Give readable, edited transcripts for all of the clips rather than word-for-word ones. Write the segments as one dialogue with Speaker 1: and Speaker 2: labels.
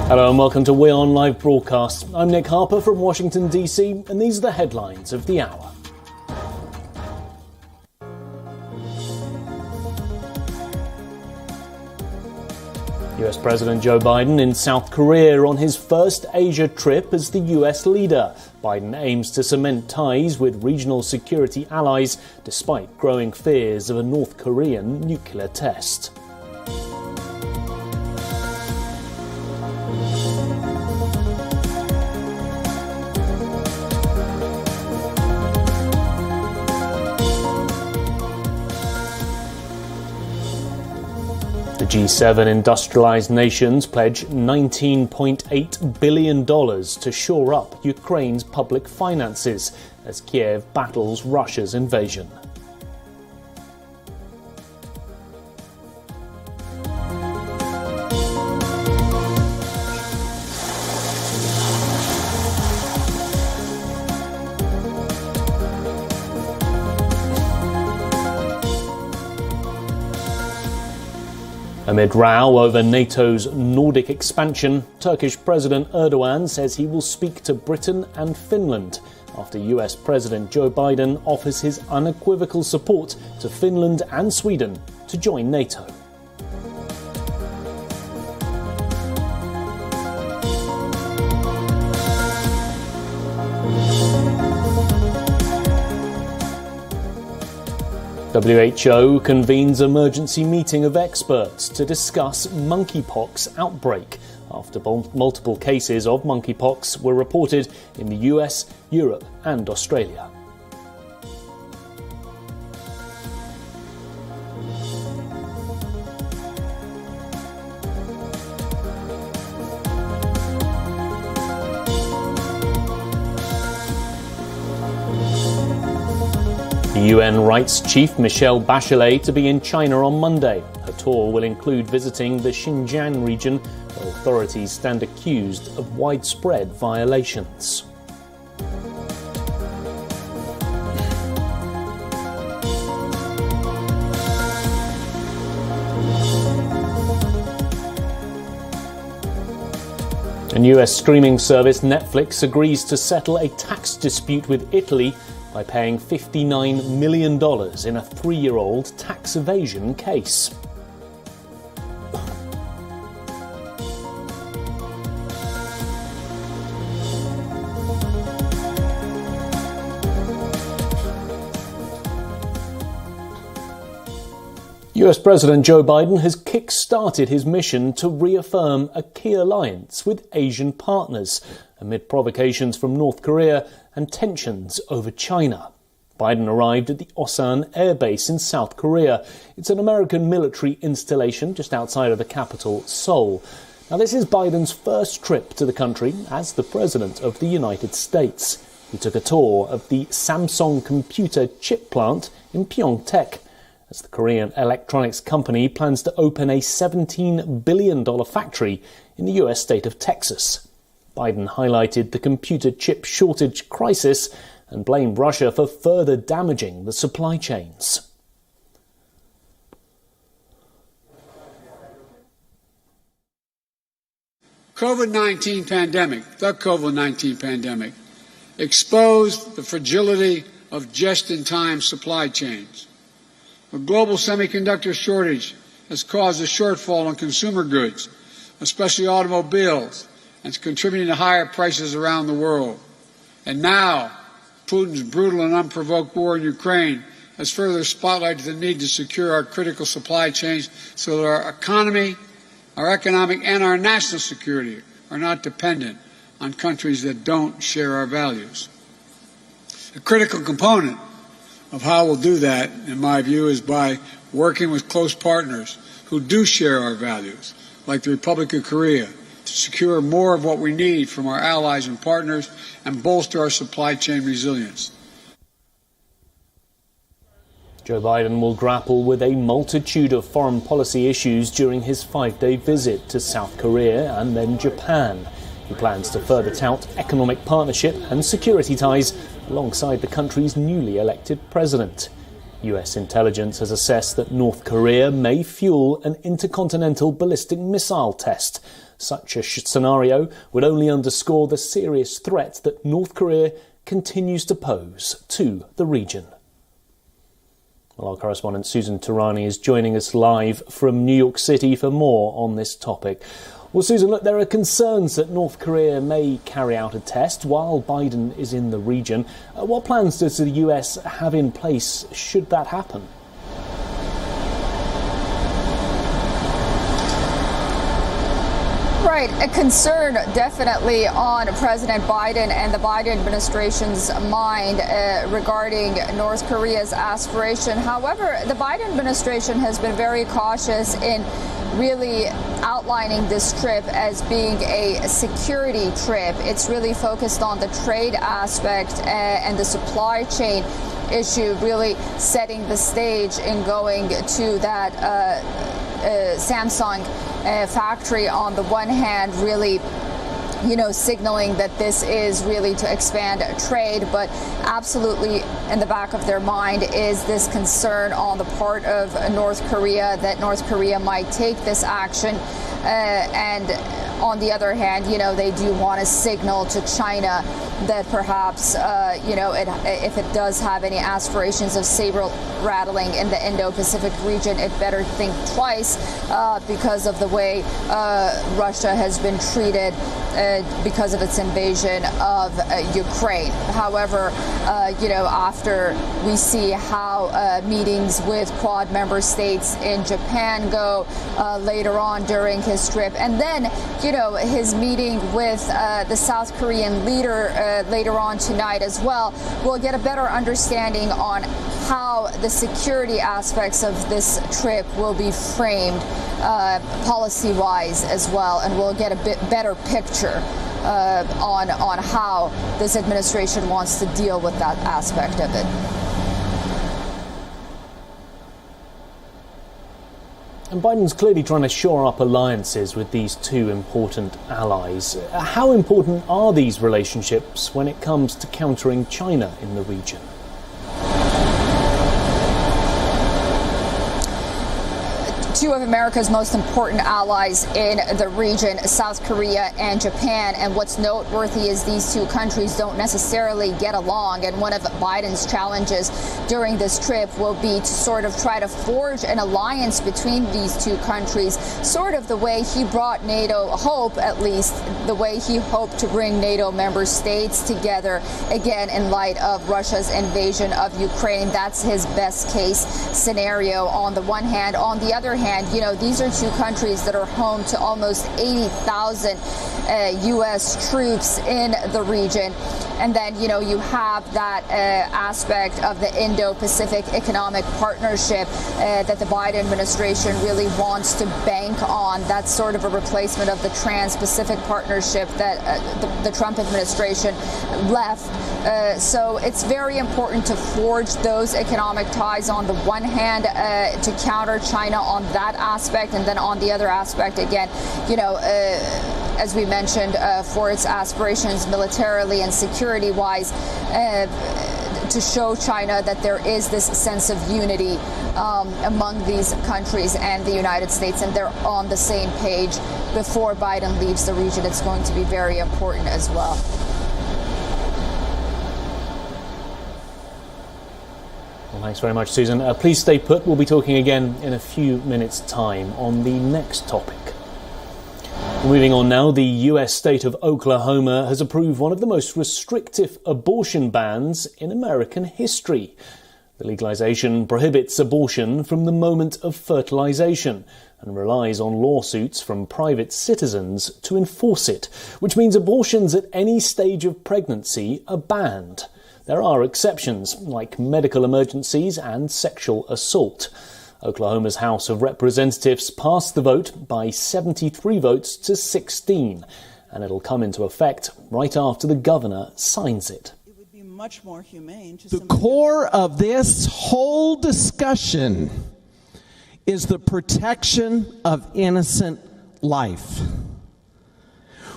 Speaker 1: Hello and welcome to WION Live Broadcast. I'm Nick Harper from Washington DC, and these are the headlines of the hour. US President Joe Biden in South Korea on his first Asia trip as the US leader. Biden aims to cement ties with regional security allies despite growing fears of a North Korean nuclear test. The G7 industrialized nations pledge $19.8 billion to shore up Ukraine's public finances as Kiev battles Russia's invasion. Amid row over NATO's Nordic expansion, Turkish President Erdogan says he will speak to Britain and Finland after US President Joe Biden offers his unequivocal support to Finland and Sweden to join NATO. WHO convenes emergency meeting of experts to discuss monkeypox outbreak after multiple cases of monkeypox were reported in the US, Europe and Australia. The UN writes Chief Michelle Bachelet to be in China on Monday. Her tour will include visiting the Xinjiang region, where authorities stand accused of widespread violations. And US streaming service Netflix agrees to settle a tax dispute with Italy by paying $59 million in a 3-year-old tax evasion case. US President Joe Biden has kick-started his mission to reaffirm a key alliance with Asian partners amid provocations from North Korea and tensions over China. Biden arrived at the Osan Air Base in South Korea. It's an American military installation just outside of the capital, Seoul. Now, this is Biden's first trip to the country as the President of the United States. He took a tour of the Samsung computer chip plant in Pyeongtaek, as the Korean electronics company plans to open a $17 billion factory in the US state of Texas. Biden highlighted the computer chip shortage crisis and blamed Russia for further damaging the supply chains.
Speaker 2: The COVID-19 pandemic, exposed the fragility of just-in-time supply chains. The global semiconductor shortage has caused a shortfall in consumer goods, especially automobiles, and it's contributing to higher prices around the world. And now, Putin's brutal and unprovoked war in Ukraine has further spotlighted the need to secure our critical supply chains so that our economy, our economic and our national security are not dependent on countries that don't share our values. A critical component of how we'll do that, in my view, is by working with close partners who do share our values, like the Republic of Korea, to secure more of what we need from our allies and partners and bolster our supply chain resilience.
Speaker 1: Joe Biden will grapple with a multitude of foreign policy issues during his 5-day visit to South Korea and then Japan. He plans to further tout economic partnership and security ties alongside the country's newly elected president. US intelligence has assessed that North Korea may fuel an intercontinental ballistic missile test, Such a scenario would only underscore the serious threat that North Korea continues to pose to the region. Well, our correspondent Susan Tarani is joining us live from New York City for more on this topic. Well, Susan, look, there are concerns that North Korea may carry out a test while Biden is in the region. What plans does the US have in place should that happen?
Speaker 3: Right, a concern definitely on President Biden and the Biden administration's mind regarding North Korea's aspiration. However, the Biden administration has been very cautious in really outlining this trip as being a security trip. It's really focused on the trade aspect and the supply chain issue, really setting the stage in going to that Samsung factory on the one hand, really signaling that this is really to expand trade, but absolutely in the back of their mind is this concern on the part of North Korea that North Korea might take this action. And on the other hand, they do want to signal to China that perhaps, if it does have any aspirations of saber rattling in the Indo-Pacific region, it better think twice because of the way Russia has been treated because of its invasion of Ukraine. However, after we see how meetings with Quad member states in Japan go later on during his trip, and then, his meeting with the South Korean leader later on tonight as well, we'll get a better understanding on how the security aspects of this trip will be framed policy-wise as well, and we'll get a bit better picture on how this administration wants to deal with that aspect of it.
Speaker 1: And Biden's clearly trying to shore up alliances with these two important allies. How important are these relationships when it comes to countering China in the region?
Speaker 3: Two of America's most important allies in the region, South Korea and Japan. And what's noteworthy is these two countries don't necessarily get along. And one of Biden's challenges during this trip will be to sort of try to forge an alliance between these two countries, sort of the way he brought NATO, at least the way he hoped to bring NATO member states together, again, in light of Russia's invasion of Ukraine. That's his best case scenario on the one hand. On the other hand, these are two countries that are home to almost 80,000 U.S. troops in the region. And then, you have that aspect of the Indo-Pacific Economic Partnership that the Biden administration really wants to bank on. That's sort of a replacement of the Trans-Pacific Partnership that the Trump administration left. So it's very important to forge those economic ties on the one hand to counter China on that aspect, and then on the other aspect, again, as we mentioned, for its aspirations militarily and security-wise, to show China that there is this sense of unity among these countries and the United States, and they're on the same page before Biden leaves the region. It's going to be very important as well.
Speaker 1: Well, thanks very much, Susan. Please stay put. We'll be talking again in a few minutes' time on the next topic. Moving on now, the US state of Oklahoma has approved one of the most restrictive abortion bans in American history. The legalization prohibits abortion from the moment of fertilization and relies on lawsuits from private citizens to enforce it, which means abortions at any stage of pregnancy are banned. There are exceptions, like medical emergencies and sexual assault. Oklahoma's House of Representatives passed the vote by 73 votes to 16, and it'll come into effect right after the governor signs it.
Speaker 4: It would be much more humane to
Speaker 5: the core of this whole discussion is the protection of innocent life.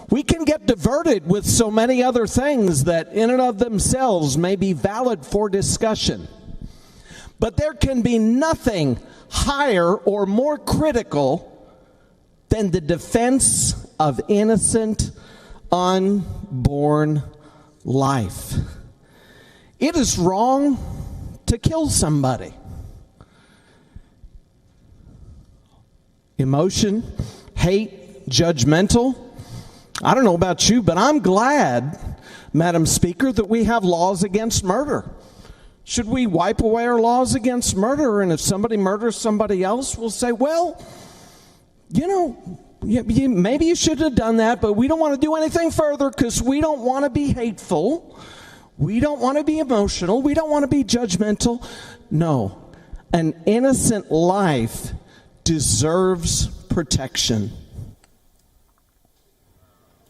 Speaker 5: We can get diverted with so many other things that in and of themselves may be valid for discussion. But there can be nothing higher or more critical than the defense of innocent, unborn life. It is wrong to kill somebody. Emotion, hate, judgmental. I don't know about you, but I'm glad, Madam Speaker, that we have laws against murder. Should we wipe away our laws against murder? And if somebody murders somebody else, we'll say, well, maybe you should have done that, but we don't want to do anything further because we don't want to be hateful. We don't want to be emotional. We don't want to be judgmental. No, an innocent life deserves protection.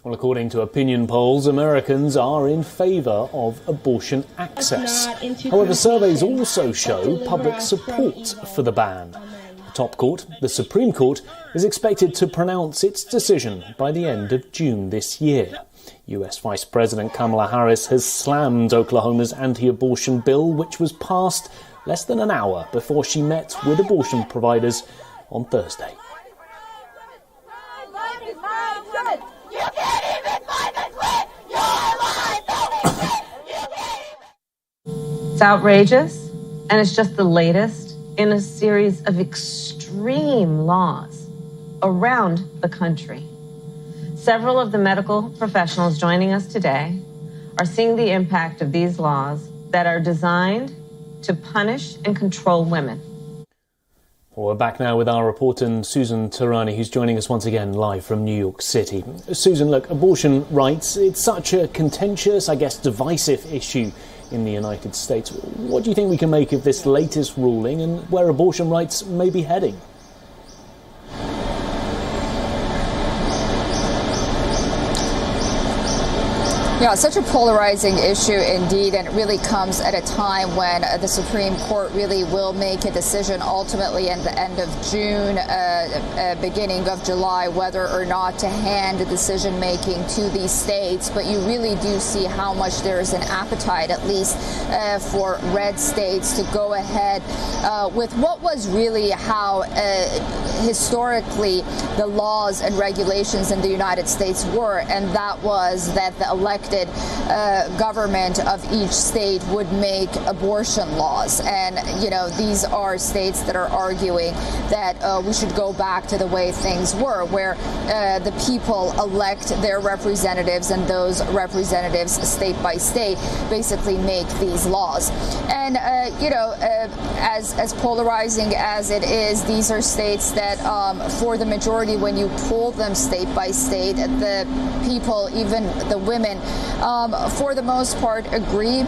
Speaker 1: Well, according to opinion polls, Americans are in favour of abortion access. However, surveys also show public support for the ban. The top court, the Supreme Court, is expected to pronounce its decision by the end of June this year. US Vice President Kamala Harris has slammed Oklahoma's anti-abortion bill, which was passed less than an hour before she met with abortion providers on Thursday.
Speaker 6: It's outrageous, and it's just the latest in a series of extreme laws around the country. Several of the medical professionals joining us today are seeing the impact of these laws that are designed to punish and control women.
Speaker 1: Well, we're back now with our reporter Susan Tarani, who's joining us once again live from New York City. Susan, look, abortion rights, it's such a contentious, divisive issue in the United States. What do you think we can make of this latest ruling and where abortion rights may be heading?
Speaker 3: Yeah, such a polarizing issue indeed, and it really comes at a time when the Supreme Court really will make a decision ultimately at the end of June, beginning of July, whether or not to hand the decision making to these states. But you really do see how much there is an appetite, at least for red states, to go ahead with what was really how historically the laws and regulations in the United States were, and that was that the elected government of each state would make abortion laws. And, these are states that are arguing that we should go back to the way things were, where the people elect their representatives, and those representatives, state by state, basically make these laws. And, as polarizing as it is, these are states that, for the majority, when you poll them state by state, the people, even the women, for the most part, agree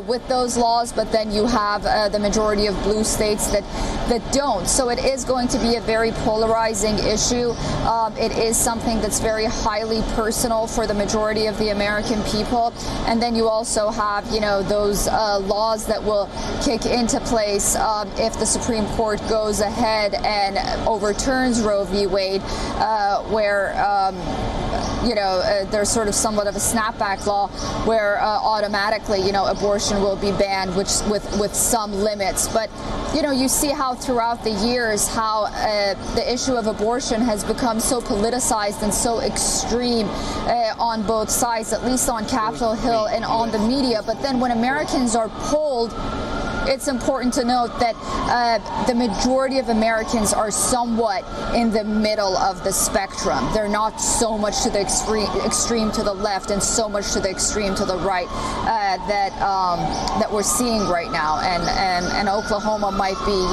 Speaker 3: with those laws, but then you have the majority of blue states that don't. So it is going to be a very polarizing issue. It is something that's very highly personal for the majority of the American people. And then you also have, those laws that will kick into place if the Supreme Court goes ahead and overturns Roe v. Wade, where there's sort of somewhat of a snapback law where automatically, abortion will be banned, with some limits. But, you see how throughout the years how the issue of abortion has become so politicized and so extreme on both sides, at least on Capitol Hill and on the media. But then when Americans are polled, it's important to note that the majority of Americans are somewhat in the middle of the spectrum. They're not so much to the extreme to the left and so much to the extreme to the right that we're seeing right now. And Oklahoma might be,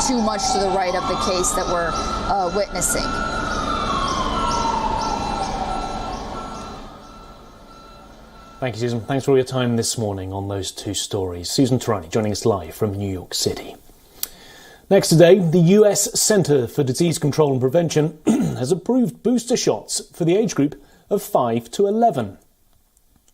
Speaker 3: too much to the right of the case that we're witnessing.
Speaker 1: Thank you, Susan. Thanks for all your time this morning on those two stories. Susan Tarani joining us live from New York City. Next today, the US Centre for Disease Control and Prevention has approved booster shots for the age group of 5 to 11.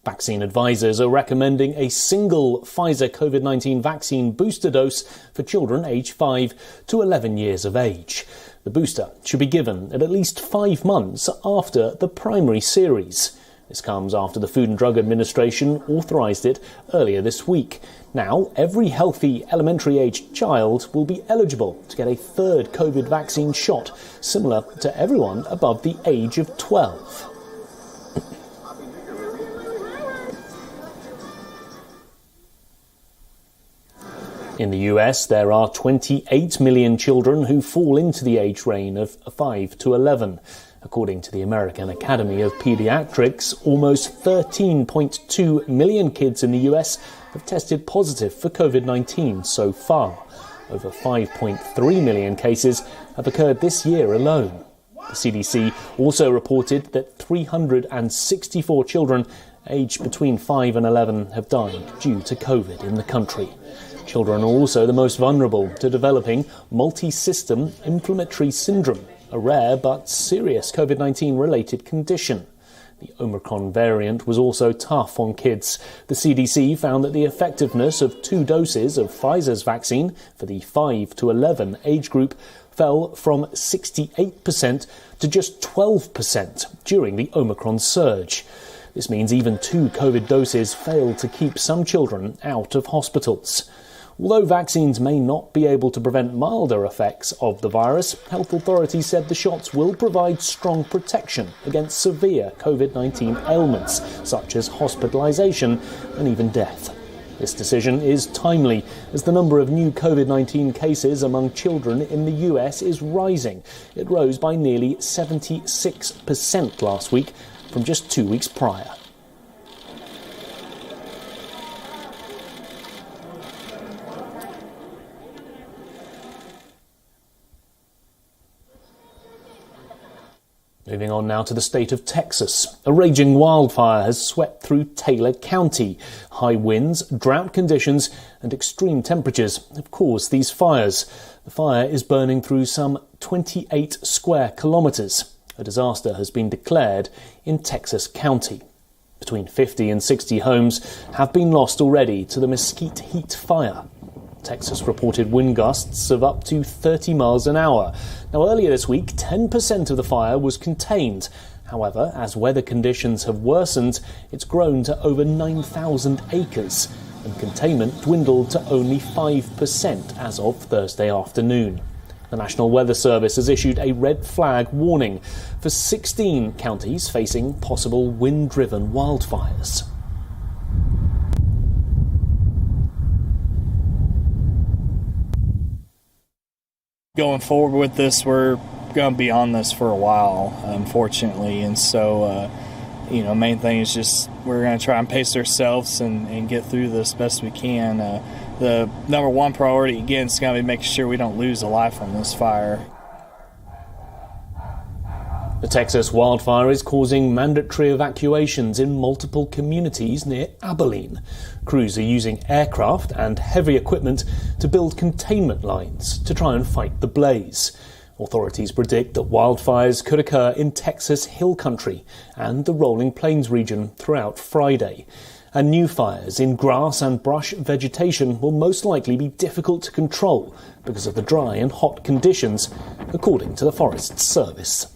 Speaker 1: Vaccine advisors are recommending a single Pfizer COVID-19 vaccine booster dose for children aged 5 to 11 years of age. The booster should be given at least 5 months after the primary series. This comes after the Food and Drug Administration authorised it earlier this week. Now, every healthy elementary-aged child will be eligible to get a third COVID vaccine shot, similar to everyone above the age of 12. In the US, there are 28 million children who fall into the age range of 5 to 11. According to the American Academy of Pediatrics, almost 13.2 million kids in the US have tested positive for COVID-19 so far. Over 5.3 million cases have occurred this year alone. The CDC also reported that 364 children aged between 5 and 11 have died due to COVID in the country. Children are also the most vulnerable to developing multi-system inflammatory syndrome, a rare but serious COVID-19 related condition. The Omicron variant was also tough on kids. The CDC found that the effectiveness of 2 doses of Pfizer's vaccine for the 5 to 11 age group fell from 68% to just 12% during the Omicron surge. This means even 2 COVID doses failed to keep some children out of hospitals. Although vaccines may not be able to prevent milder effects of the virus, health authorities said the shots will provide strong protection against severe COVID-19 ailments, such as hospitalisation and even death. This decision is timely, as the number of new COVID-19 cases among children in the US is rising. It rose by nearly 76% last week, from just 2 weeks prior. Moving on now to the state of Texas. A raging wildfire has swept through Taylor County. High winds, drought conditions and extreme temperatures have caused these fires. The fire is burning through some 28 square kilometres. A disaster has been declared in Texas County. Between 50 and 60 homes have been lost already to the mesquite heat fire. Texas reported wind gusts of up to 30 miles an hour. Now, earlier this week, 10% of the fire was contained. However, as weather conditions have worsened, it's grown to over 9,000 acres, and containment dwindled to only 5% as of Thursday afternoon. The National Weather Service has issued a red flag warning for 16 counties facing possible wind-driven wildfires.
Speaker 7: Going forward with this, we're going to be on this for a while, unfortunately, and so, main thing is just we're going to try and pace ourselves and get through this best we can. The number one priority, again, is going to be making sure we don't lose a life from this fire.
Speaker 1: The Texas wildfire is causing mandatory evacuations in multiple communities near Abilene. Crews are using aircraft and heavy equipment to build containment lines to try and fight the blaze. Authorities predict that wildfires could occur in Texas Hill Country and the Rolling Plains region throughout Friday. And new fires in grass and brush vegetation will most likely be difficult to control because of the dry and hot conditions, according to the Forest Service.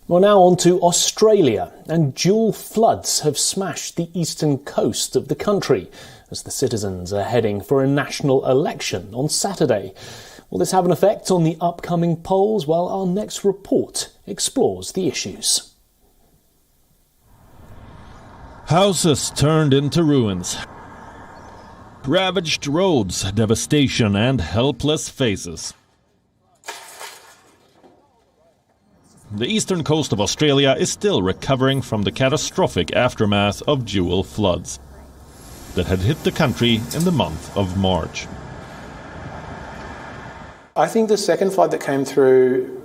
Speaker 1: Well, now on to Australia, and dual floods have smashed the eastern coast of the country as the citizens are heading for a national election on Saturday. Will this have an effect on the upcoming polls? Well, our next report explores the issues.
Speaker 8: Houses turned into ruins. Ravaged roads, devastation and helpless faces. The eastern coast of Australia is still recovering from the catastrophic aftermath of dual floods that had hit the country in the month of March.
Speaker 9: I think the second flood that came through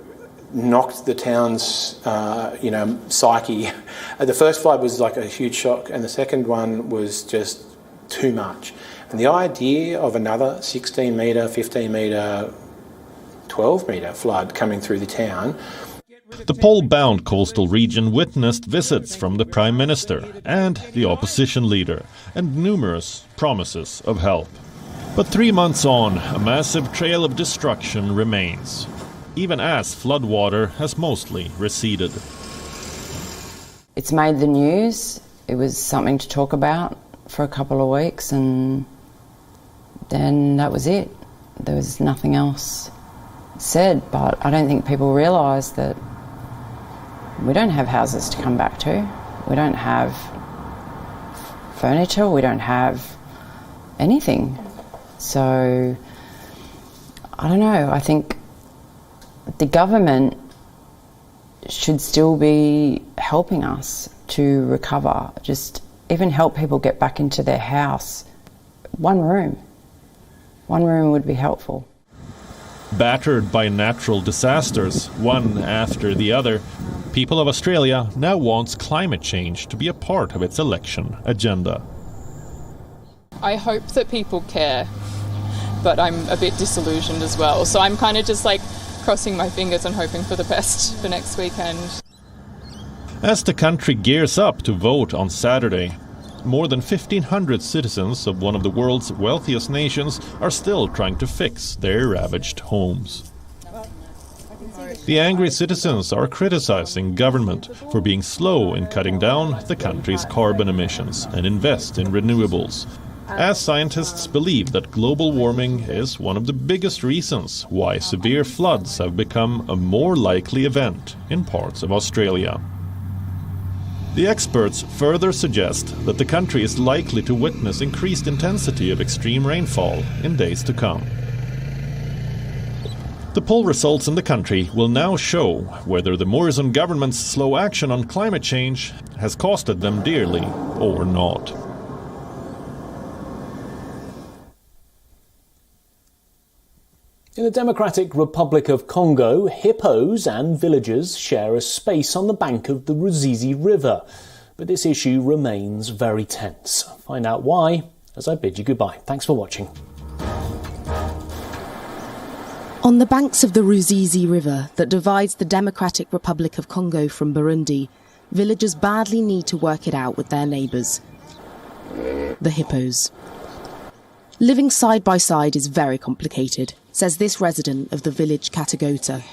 Speaker 9: knocked the town's, psyche. The first flood was like a huge shock, and the second one was just too much. And the idea of another 16 metre, 15 metre, 12 metre flood coming through the town.
Speaker 8: The pole-bound coastal region witnessed visits from the Prime Minister and the opposition leader, and numerous promises of help. But 3 months on, a massive trail of destruction remains, even as floodwater has mostly receded.
Speaker 10: It's made the news. It was something to talk about for a couple of weeks, and then that was it. There was nothing else said, but I don't think people realise that we don't have houses to come back to. We don't have furniture, we don't have anything. So, I don't know, I think the government should still be helping us to recover, just even help people get back into their house. One room would be helpful.
Speaker 8: Battered by natural disasters, one after the other, people of Australia now wants climate change to be a part of its election agenda.
Speaker 11: I hope that people care, but I'm a bit disillusioned as well. So I'm kind of just like crossing my fingers and hoping for the best for next weekend.
Speaker 8: As the country gears up to vote on Saturday, more than 1,500 citizens of one of the world's wealthiest nations are still trying to fix their ravaged homes. The angry citizens are criticizing government for being slow in cutting down the country's carbon emissions and invest in renewables, as scientists believe that global warming is one of the biggest reasons why severe floods have become a more likely event in parts of Australia. The experts further suggest that the country is likely to witness increased intensity of extreme rainfall in days to come. The poll results in the country will now show whether the Morrison government's slow action on climate change has costed them dearly or not.
Speaker 1: In the Democratic Republic of Congo, hippos and villagers share a space on the bank of the Ruzizi River. But this issue remains very tense. Find out why as I bid you goodbye. Thanks for watching.
Speaker 12: On the banks of the Ruzizi River that divides the Democratic Republic of Congo from Burundi, villagers badly need to work it out with their neighbours, the hippos. Living side by side is very complicated, says this resident of the village Katagota.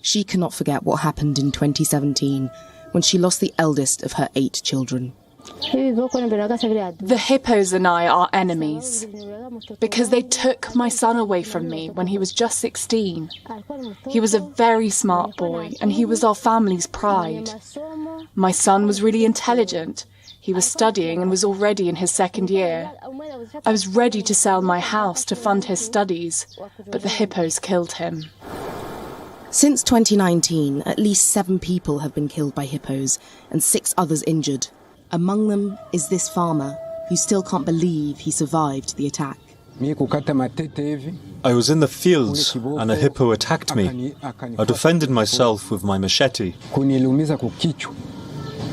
Speaker 12: She cannot forget what happened in 2017 when she lost the eldest of her 8 children.
Speaker 13: The hippos and I are enemies because they took my son away from me when he was just 16. He was a very smart boy and he was our family's pride. My son was really intelligent. He was studying and was already in his 2nd year. I was ready to sell my house to fund his studies, but the hippos killed him.
Speaker 12: Since 2019, at least 7 people have been killed by hippos and 6 others injured. Among them is this farmer who still can't believe he survived the attack.
Speaker 14: I was in the fields and a hippo attacked me. I defended myself with my machete.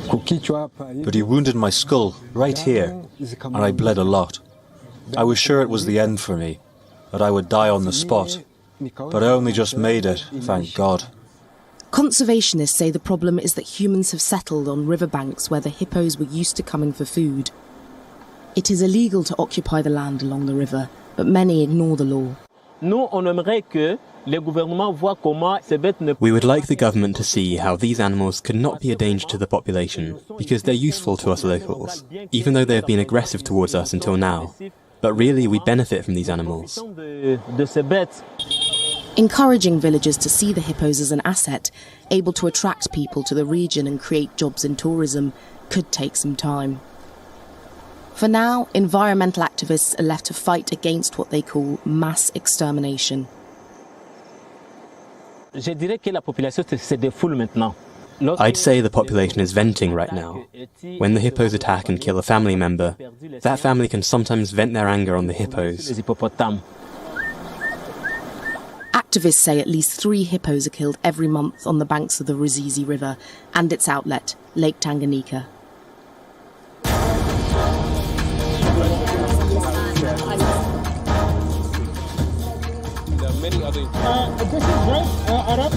Speaker 14: But he wounded my skull right here, and I bled a lot. I was sure it was the end for me, that I would die on the spot. But I only just made it, thank God.
Speaker 12: Conservationists say the problem is that humans have settled on riverbanks where the hippos were used to coming for food. It is illegal to occupy the land along the river, but many ignore the law.
Speaker 15: We would like the government to see how these animals could not be a danger to the population, because they're useful to us locals, even though they have been aggressive towards us until now. But really, we benefit from these animals.
Speaker 12: Encouraging villagers to see the hippos as an asset, able to attract people to the region and create jobs in tourism, could take some time. For now, environmental activists are left to fight against what they call mass extermination.
Speaker 15: I'd say the population is venting right now. When the hippos attack and kill a family member, that family can sometimes vent their anger on the hippos.
Speaker 12: Activists say at least 3 hippos are killed every month on the banks of the Ruzizi River and its outlet, Lake Tanganyika.
Speaker 16: This is right, Arab.